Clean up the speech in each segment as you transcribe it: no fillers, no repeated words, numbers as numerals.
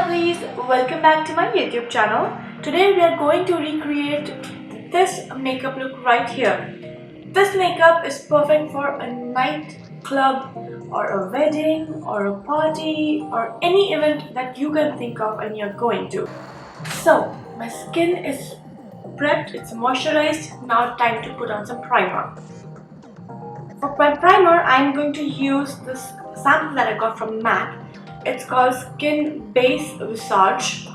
lovelies, welcome back to my YouTube channel. Today we are going to recreate this makeup look right here. This makeup is perfect for a night club or a wedding or a party or any event that you can think of and you're going to. So my skin is prepped, it's moisturized, now time to put on some primer. For my primer, I'm going to use this sample that I got from MAC. It's called Skin Base Visage.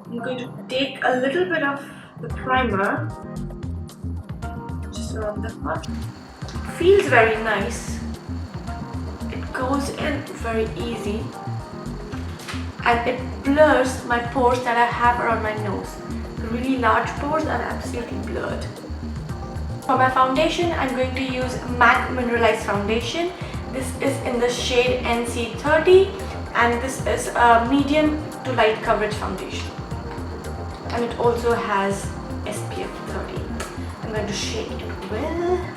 I'm going to take a little bit of the primer, just around that much. Feels very nice. It goes in very easy, and it blurs my pores that I have around my nose. The really large pores are absolutely blurred. For my foundation, I'm going to use MAC Mineralise foundation. This is in the shade NC30, and this is a medium to light coverage foundation. And it also has SPF 30. I'm going to shake it well.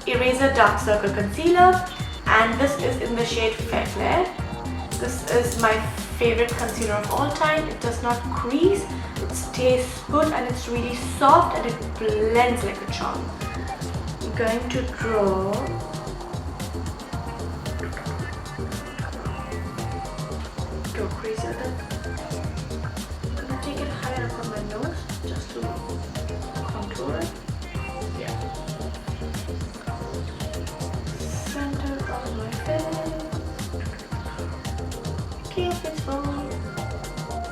Eraser Dark Circle Concealer, and this is in the shade Fair Flare. This is my favorite concealer of all time. It does not crease, it stays put, and it's really soft and it blends like a charm. I'm going to draw a crease at it. I'm going to take it higher up on my nose just to contour it. Cupid's bow,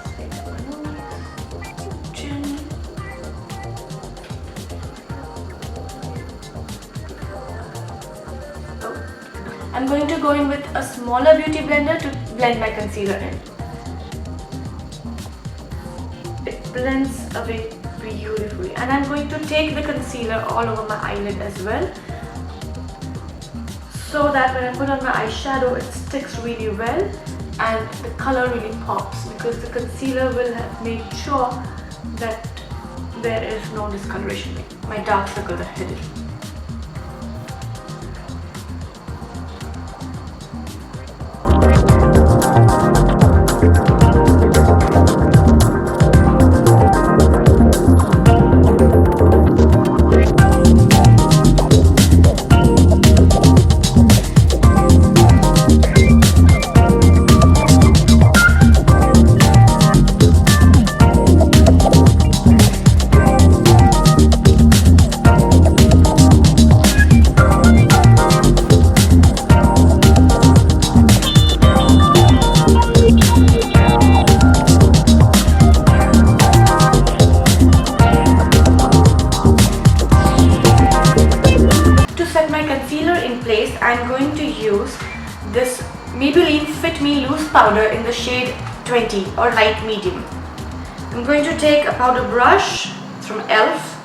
straight my nose, chin. I'm going to go in with a smaller beauty blender to blend my concealer in. It blends away beautifully, and I'm going to take the concealer all over my eyelid as well, so that when I put on my eyeshadow it sticks really well and the color really pops, because the concealer will have made sure that there is no discoloration. My dark circles are hidden. I'm going to use this Maybelline Fit Me Loose Powder in the shade 20 or light medium. I'm going to take a powder brush from e.l.f.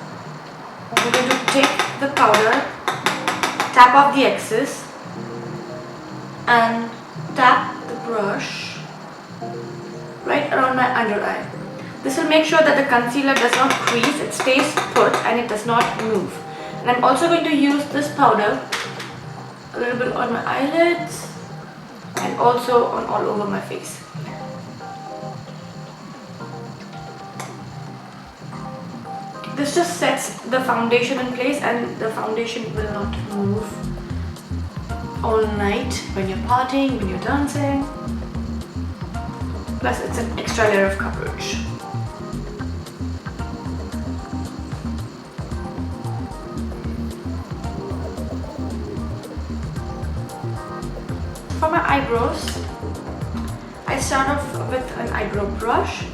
I'm going to take the powder, tap off the excess, and tap the brush right around my under eye. This will make sure that the concealer does not crease, it stays put, and it does not move. And I'm also going to use this powder a little bit on my eyelids and also on all over my face. This just sets the foundation in place, and the foundation will not move all night when you're partying, when you're dancing. Plus it's an extra layer of coverage. For my eyebrows, I start off with an eyebrow brush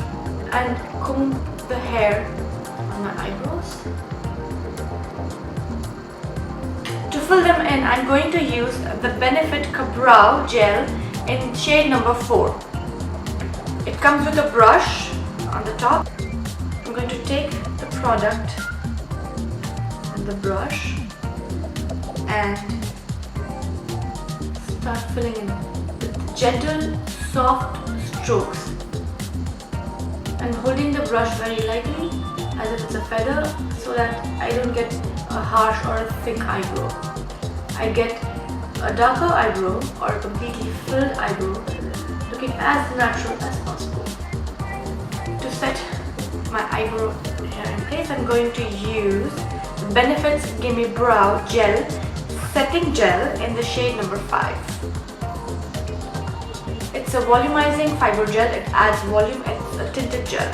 and comb the hair on my eyebrows. To fill them in, I'm going to use the Benefit Kabrow gel in shade number 4. It comes with a brush on the top. I'm going to take the product and the brush and start filling in with gentle, soft strokes and holding the brush very lightly as if it's a feather, so that I don't get a harsh or a thick eyebrow. I get a darker eyebrow or a completely filled eyebrow looking as natural as possible. To set my eyebrow hair in place, I'm going to use the Benefit's Gimme Brow Gel Setting Gel in the shade number 5. It's a volumizing fiber gel, it adds volume, it's a tinted gel.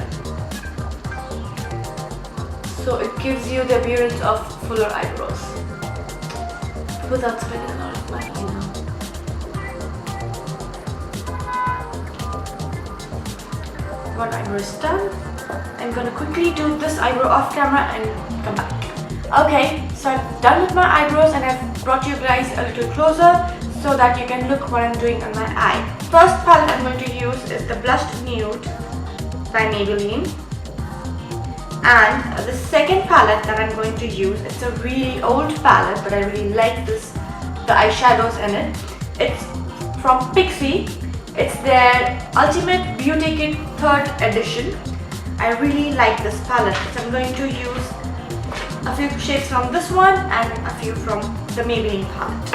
So it gives you the appearance of fuller eyebrows without spending a lot of money, you know. One eyebrow is done. I'm gonna quickly do this eyebrow off camera and come back. Okay, so I'm done with my eyebrows and I've brought you guys a little closer so that you can look what I'm doing on my eye. First palette I'm going to use is the Blushed Nude by Maybelline. And the second palette that I'm going to use, it's a really old palette, but I really like the eyeshadows in it. It's from Pixi. It's their Ultimate Beauty Kit 3rd edition. I really like this palette. So I'm going to use a few shades from this one and a few from the Maybelline palette.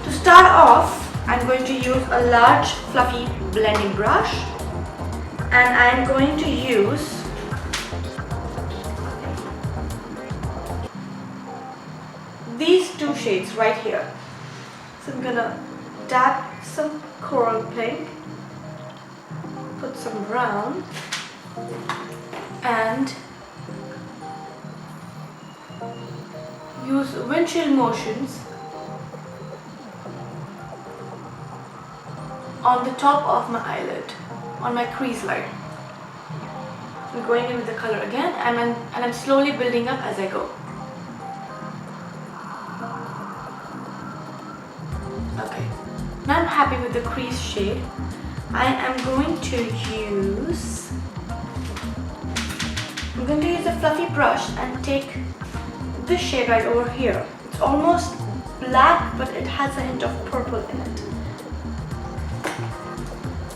To start off, I'm going to use a large fluffy blending brush, and I'm going to use these two shades right here. So I'm gonna dab some coral pink, put some brown, and use windshield motions on the top of my eyelid, on my crease line. I'm going in with the color again, and I'm slowly building up as I go. Okay, now I'm happy with the crease shade. I am going to use a fluffy brush and take this shade right over here. It's almost black, but it has a hint of purple in it.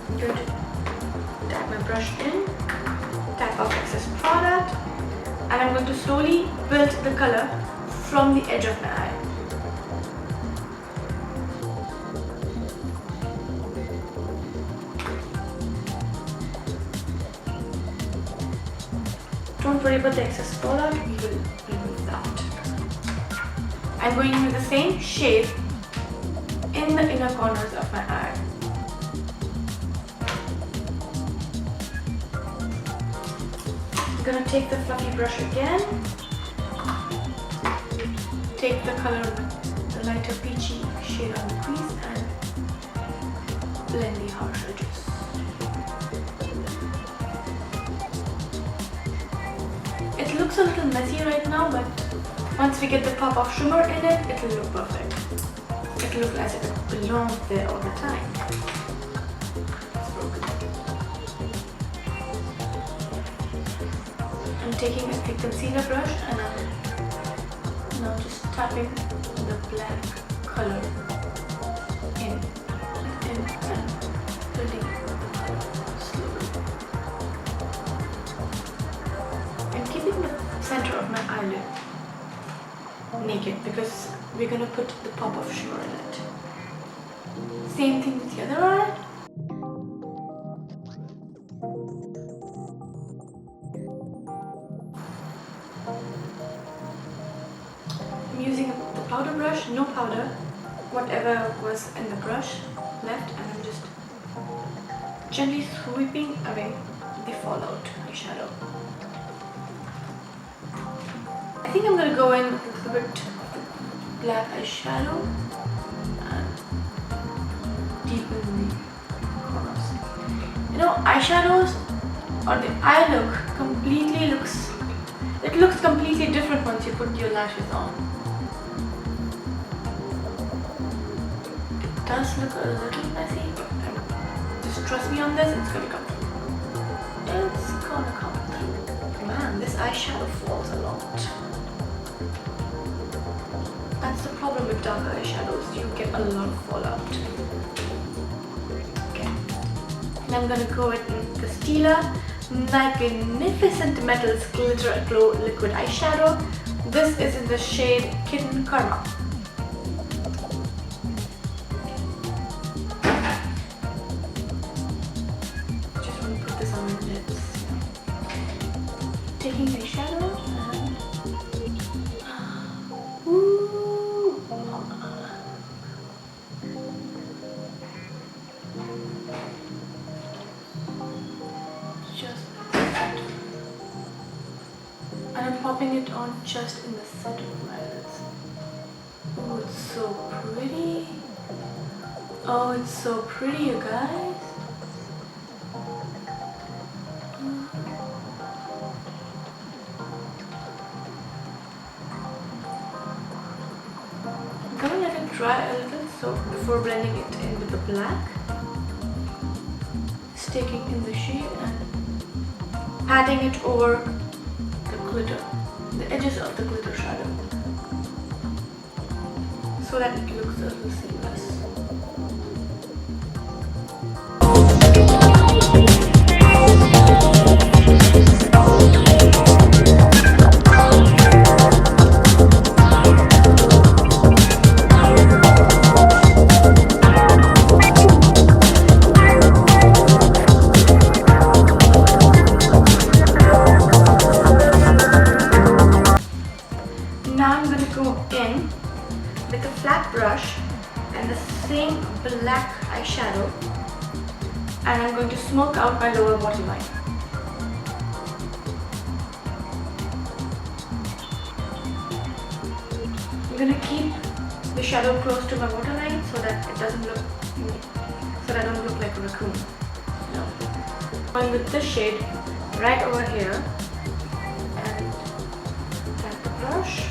I'm going to dab my brush in, tap off excess product, and I'm going to slowly build the color from the edge of my eye. Don't worry about the excess fallout, we will remove that. I'm going in with the same shade in the inner corners of my eye. I'm going to take the fluffy brush again, take the color, the lighter peachy shade on the crease, and blend the harsh edges. It looks a little messy right now, but once we get the pop of shimmer in it, it will look perfect. It will look as if it belongs there all the time. It's broken. I'm taking a thick concealer brush and I'm now just tapping the black color in and building the color slowly. I'm keeping the center of my eyelid naked because we're going to put the pop of shimmer in it. Same thing with the other eye. I'm using the powder brush, no powder, whatever was in the brush left, and I'm just gently sweeping away the fallout eyeshadow. I think I'm going to go in with a little bit of the black eyeshadow and deepen the corners. You know, eyeshadows or the eye look looks completely different once you put your lashes on. It does look a little messy, but just trust me on this, it's going to come through. It's going to come through. Man, this eyeshadow falls a lot. That's the problem with dark eyeshadows, you get a lot of fallout. Okay. And I'm gonna go with the Stilla Magnificent Metals Glitter Glow Liquid Eyeshadow. This is in the shade Kitten Karma. Just want to put this on my lips. Taking the shadow and just like that. And I'm popping it on just in the center of my eyelids. Oh, it's so pretty. Oh, it's so pretty, you guys. I'm gonna let it dry a little so before blending it in with the black. Just taking in the shade and patting it over the glitter, the edges of the glitter shadow, so that it looks a little seamless. Now I'm going to go in with a flat brush and the same black eyeshadow, and I'm going to smoke out my lower waterline. I'm going to keep the shadow close to my waterline so that it doesn't look, so that I don't look like a raccoon. No. Going with this shade right over here, and tap the brush.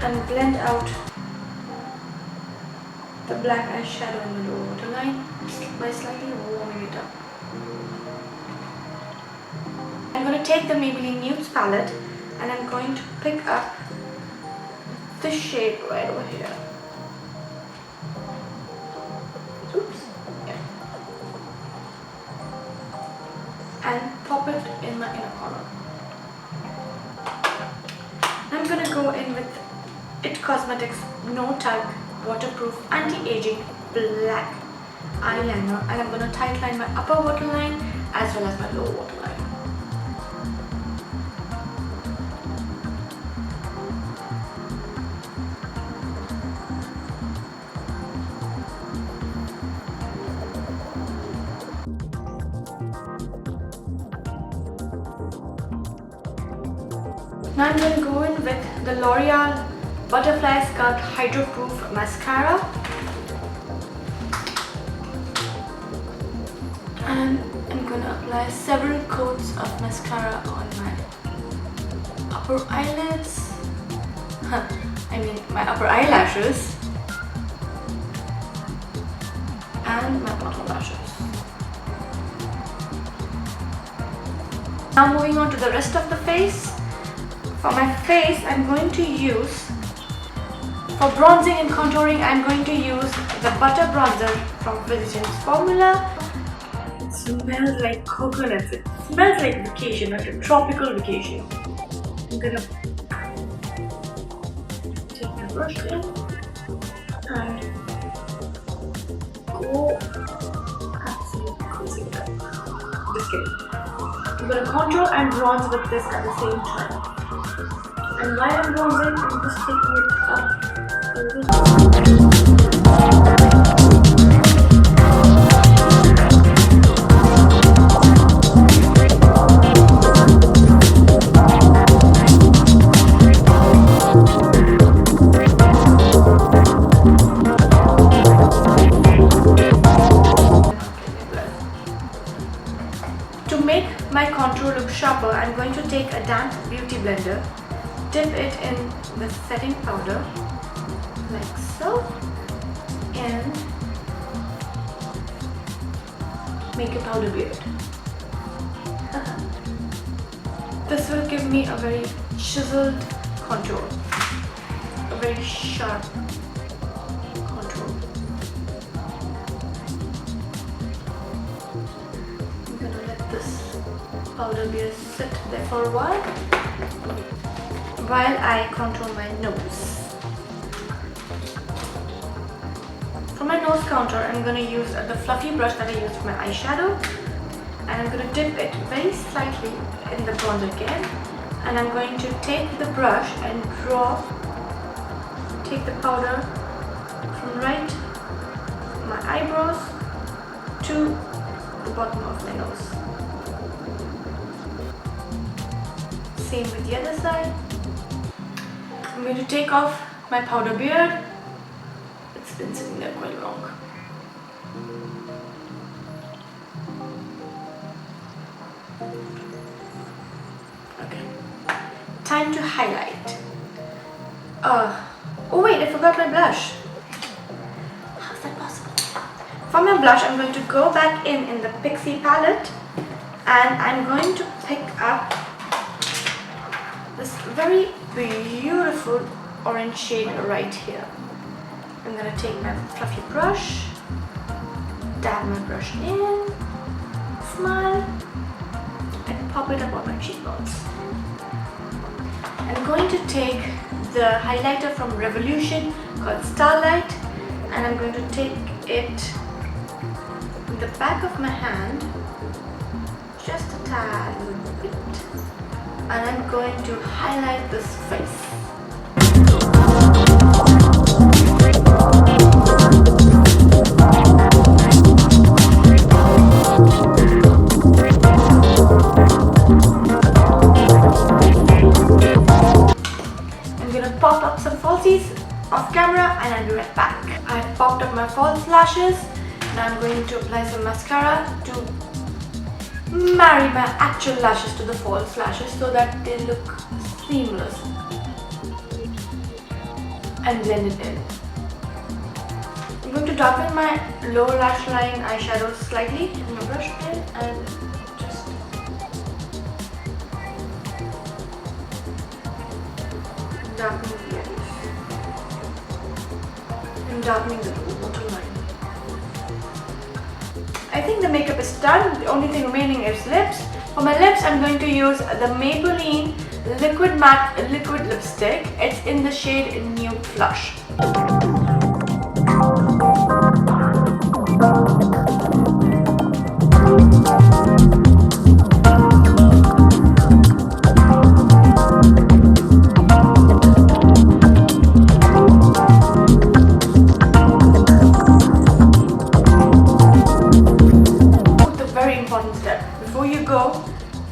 And blend out the black eyeshadow in the lower waterline by slightly warming it up. I'm going to take the Maybelline Nudes palette and I'm going to pick up this shade right over here. Oops. Yeah. And pop it in my inner corner. I'm going to go in with It Cosmetics No Tug Waterproof Anti-Aging Black Eyeliner, and I'm going to tightline my upper waterline as well as my lower waterline. Now I'm going to go in with the L'Oreal Butterfly Sculpt Hydro-Proof Mascara, and I'm going to apply several coats of mascara on my upper eyelids, my upper eyelashes and my bottom lashes. Now moving on to the rest of the face. For my face, I'm going to use, for bronzing and contouring, I'm going to use the Butter Bronzer from Physians Formula. It smells like coconut. It smells like vacation, like a tropical vacation. I'm gonna take my brush in and go absolutely crazy with it. Just kidding. I'm gonna contour and bronze with this at the same time. And while I'm bronzing, I'm just taking it up a little. To make my contour look sharper, I'm going to take a damp beauty blender, dip it in the setting powder like so, and make a powder beard. This will give me a very chiseled contour, a very sharp contour. I'm gonna let this powder beard sit there for a while I contour my nose. For my nose contour, I'm going to use the fluffy brush that I used for my eyeshadow, and I'm going to dip it very slightly in the bronzer again, and I'm going to take the brush and take the powder from right my eyebrows to the bottom of my nose. Same with the other side. I'm going to take off my powder beard. It's been sitting there quite long. Okay. Time to highlight. Oh wait, I forgot my blush. How is that possible? For my blush, I'm going to go back in the Pixi palette, and I'm going to pick up this very beautiful orange shade right here. I'm going to take my fluffy brush, dab my brush in, smile, and pop it up on my cheekbones. I'm going to take the highlighter from Revolution called Starlight, and I'm going to take it in the back of my hand, just a tad little bit, and I'm going to highlight this face. I'm gonna pop up some falsies off camera and I'll be right back. I've popped up my false lashes. Now I'm going to apply some mascara to marry my actual lashes to the false lashes so that they look seamless and blend it in. I'm going to darken my lower lash line eyeshadow slightly with my brush pen and just darken the edges. I'm darkening the waterline. I think the makeup is done. The only thing remaining is lips. For my lips, I'm going to use the Maybelline Liquid Matte Liquid Lipstick. It's in the shade Nude Flush.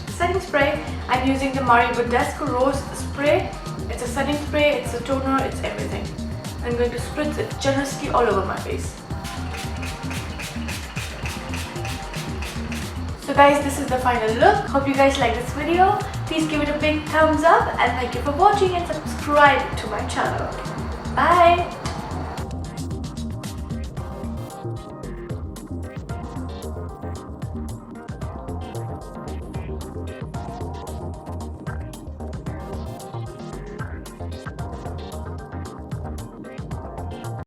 Setting spray, I'm using the Mariobadescue Rose Spray. It's a setting spray, it's a toner, it's everything. I'm going to spritz it generously all over my face. So guys, this is the final look. Hope you guys like this video. Please give it a big thumbs up and thank you for watching and subscribe to my channel. Bye!